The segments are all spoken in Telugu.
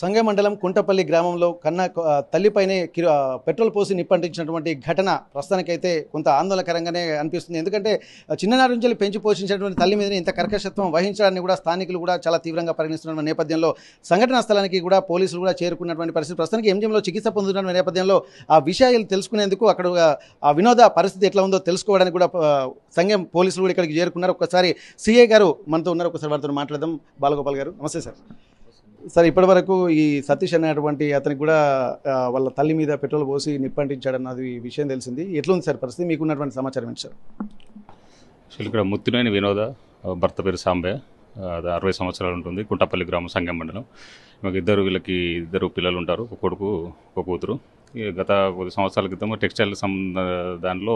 సంగె మండలం కుంటపల్లి గ్రామంలో కన్న తల్లిపైనే పెట్రోల్ పోసి నిప్పంటించినటువంటి ఘటన ప్రస్తుతానికైతే కొంత ఆందోళనకరంగానే అనిపిస్తుంది. ఎందుకంటే చిన్ననాటి నుంచి పెంచి పోషించినటువంటి తల్లి మీద ఇంత కర్కశత్వం వహించడాన్ని కూడా స్థానికులు కూడా చాలా తీవ్రంగా పరిగణిస్తున్న నేపథ్యంలో సంఘటనా స్థలానికి కూడా పోలీసులు కూడా చేరుకున్నటువంటి పరిస్థితి. ప్రస్తుతానికి ఎంజిఎంలో చికిత్స పొందుతున్న నేపథ్యంలో ఆ విషయాలు తెలుసుకునేందుకు అక్కడ ఆ వినోద పరిస్థితి ఎట్లా ఉందో తెలుసుకోవడానికి కూడా సంఘం పోలీసులు కూడా ఇక్కడికి చేరుకున్నారు. ఒకసారి సిఐ గారు మనతో ఉన్నారు, ఒకసారి వారితో మాట్లాడదాం. బాలగోపాల్ గారు నమస్తే సార్. సార్, ఇప్పటి వరకు ఈ సతీష్ అనేటువంటి అతనికి కూడా వాళ్ళ తల్లి మీద పెట్రోల్ పోసి నిప్పంటించాడన్నది విషయం తెలిసింది. ఎట్లుంది సార్ పరిస్థితి? మీకున్నటువంటి సమాచారం ఏంటి సార్? ఇక్కడ ముత్తినేని వినోద, భర్త పేరు సాంబయ్య, 60 సంవత్సరాలు ఉంటుంది, కుంటపల్లి గ్రామం, సంగం మండలం. వీళ్ళకి ఇద్దరు పిల్లలు ఉంటారు, ఒక కొడుకు ఒక కూతురు. గత కొద్ది సంవత్సరాల క్రితం టెక్స్టైల్ దాంట్లో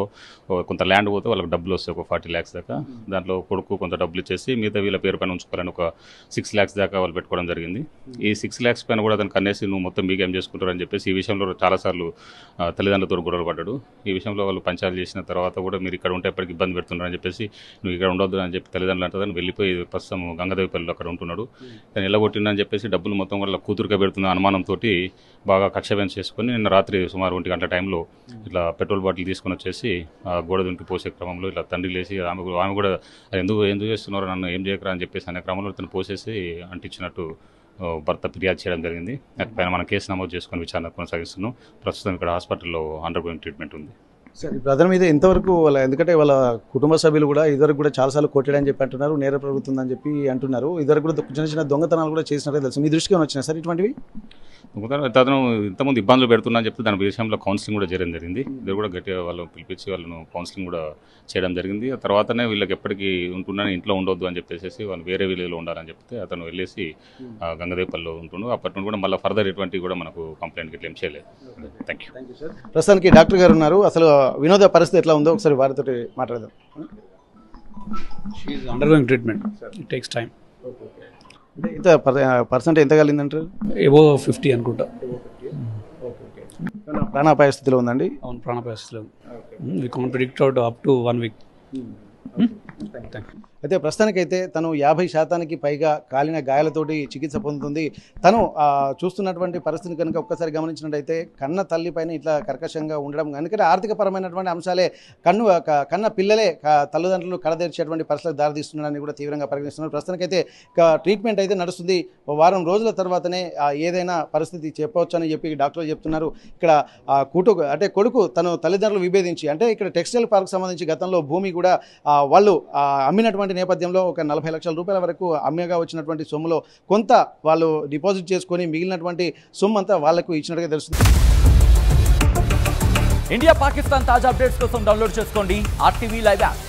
కొంత ల్యాండ్ పోతే వాళ్ళకి డబ్బులు వస్తాయి, ఒక 40 lakhs దాకా. దాంట్లో కొడుకు కొంత డబ్బులు ఇచ్చేసి మిగతా వీళ్ళ పేరు పైన ఉంచుకోవాలని ఒక 6 lakhs దాకా వాళ్ళు పెట్టుకోవడం జరిగింది. ఈ 6 lakhs పైన కూడా అతను కన్నేసి నువ్వు మొత్తం మీకేం చేసుకుంటారు అని చెప్పేసి ఈ విషయంలో చాలాసార్లు తల్లిదండ్రులతో గొడవలు పడ్డాడు. ఈ విషయంలో వాళ్ళు పంచాయతీ చేసిన తర్వాత కూడా మీరు ఇక్కడ ఉంటే ఎప్పటికి ఇబ్బంది పెడుతున్నారని చెప్పేసి నువ్వు ఇక్కడ ఉండొద్దు అని చెప్పి తల్లిదండ్రులు అంటారని వెళ్ళిపోయి ప్రస్తుతం గంగదేవిపల్లిలో అక్కడ ఉంటున్నాడు. తను ఎల్లగొట్టిందని చెప్పేసి డబ్బులు మొత్తం వాళ్ళ కూతురుగా పెడుతున్న అనుమానంతో బాగా కక్ష చేసుకొని నిన్న రాత్రి సుమారు 1 గంటల టైంలో ఇట్లా పెట్రోల్ బాటిల్ తీసుకొని వచ్చేసి గోడ దుంకి పోసే క్రమంలో ఇట్లా తండ్రి లేసి ఆమె కూడా ఎందుకు చేస్తున్నారు, నన్ను ఏం చేయకరా అని చెప్పేసి అనే క్రమంలో తను పోసేసి అంటించినట్టు భర్త ఫిర్యాదు చేయడం జరిగింది. పైన మనం కేసు నమోదు చేసుకొని విచారణ కొనసాగిస్తున్నాం. ప్రస్తుతం ఇక్కడ హాస్పిటల్లో అండర్ గోయింగ్ ట్రీట్మెంట్ ఉంది. సార్, ఇప్పుడు అతని మీద ఇంతవరకు ఎందుకంటే వాళ్ళ కుటుంబ సభ్యులు కూడా ఇదివరకు కూడా చాలాసార్లు కొట్టాడని చెప్పి అంటున్నారు, నేర ప్రభుత్వం చెప్పి అంటున్నారు. ఇదివరకు కూడా చిన్న చిన్న దొంగతనాలు కూడా చేసినట్టే తెలుసు. మీ దృష్టికి వచ్చినాయి సార్ ఇటువంటివి? అతను ఇంతకుముందు ఇబ్బందులు పెడుతున్నా చెప్తే దాని విషయంలో కౌన్సిలింగ్ కూడా చేయడం జరిగింది. ఇది కూడా గట్టిగా వాళ్ళు పిలిపించి వాళ్ళను కౌన్సిలింగ్ కూడా చేయడం జరిగింది. ఆ తర్వాతనే వీళ్ళకి ఎప్పటికీ ఉంటున్నా ఇంట్లో ఉండొద్దు అని చెప్పేసి వాళ్ళు వేరే విలేజ్లో ఉండాలని చెప్తే అతను వెళ్ళేసి గంగదేపల్లిలో ఉంటుండు. అప్పటి నుండి కూడా మళ్ళీ ఫర్దర్ ఎటువంటి కూడా మనకు కంప్లైంట్ ఇట్లా ఏం చేయలేదు. Thank you sir. ప్రస్తుతానికి డాక్టర్ గారు ఉన్నారు. అసలు వినోద పరిస్థితి ఎట్లా ఉందో ఒకసారి వారితో మాట్లాడదాం. She is undergoing treatment. It takes time. అంటే ఇంత పర్సెంట్ ఎంత కలిగిందంటారు? ఎబో 50 అనుకుంటా. ప్రాణాపాయ స్థితిలో ఉందండి? అవును, ప్రాణాపాయ స్థితిలో ఉంది. We can't predict out up to 1 week. అయితే ప్రస్తుతానికైతే తను 50% పైగా కాలిన గాయాలతోటి చికిత్స పొందుతుంది. తను చూస్తున్నటువంటి పరిస్థితిని కనుక ఒక్కసారి గమనించినట్టయితే కన్న తల్లి పైన ఇట్లా కర్కశంగా ఉండడం, ఎందుకంటే ఆర్థికపరమైనటువంటి అంశాలే కన్న పిల్లలే తల్లిదండ్రులు కడతీర్చేటువంటి పరిస్థితులకు దారితీస్తున్నారని కూడా తీవ్రంగా పరిగణిస్తున్నారు. ప్రస్తుతానికైతే ట్రీట్మెంట్ అయితే నడుస్తుంది. వారం రోజుల తర్వాతనే ఏదైనా పరిస్థితి చెప్పవచ్చు అని చెప్పి డాక్టర్లు చెప్తున్నారు. ఇక్కడ అంటే కొడుకు తను తల్లిదండ్రులు విభేదించి, అంటే ఇక్కడ టెక్స్టైల్ పార్క్ సంబంధించి గతంలో భూమి కూడా వాళ్ళు అమ్మినటువంటి నేపథ్యంలో ఒక 40 లక్షల రూపాయల వరకు అమ్మగా వచ్చినటువంటి సొమ్ములో కొంత వాళ్ళు డిపాజిట్ చేసుకొని మిగిలినటువంటి సొమ్ము అంతా వాళ్లకు ఇచ్చినట్టుగా తెలుస్తుంది. ఇండియా పాకిస్తాన్ తాజా అప్డేట్స్ కోసం డౌన్లోడ్ చేసుకోండి RTV లైవ్ యాప్.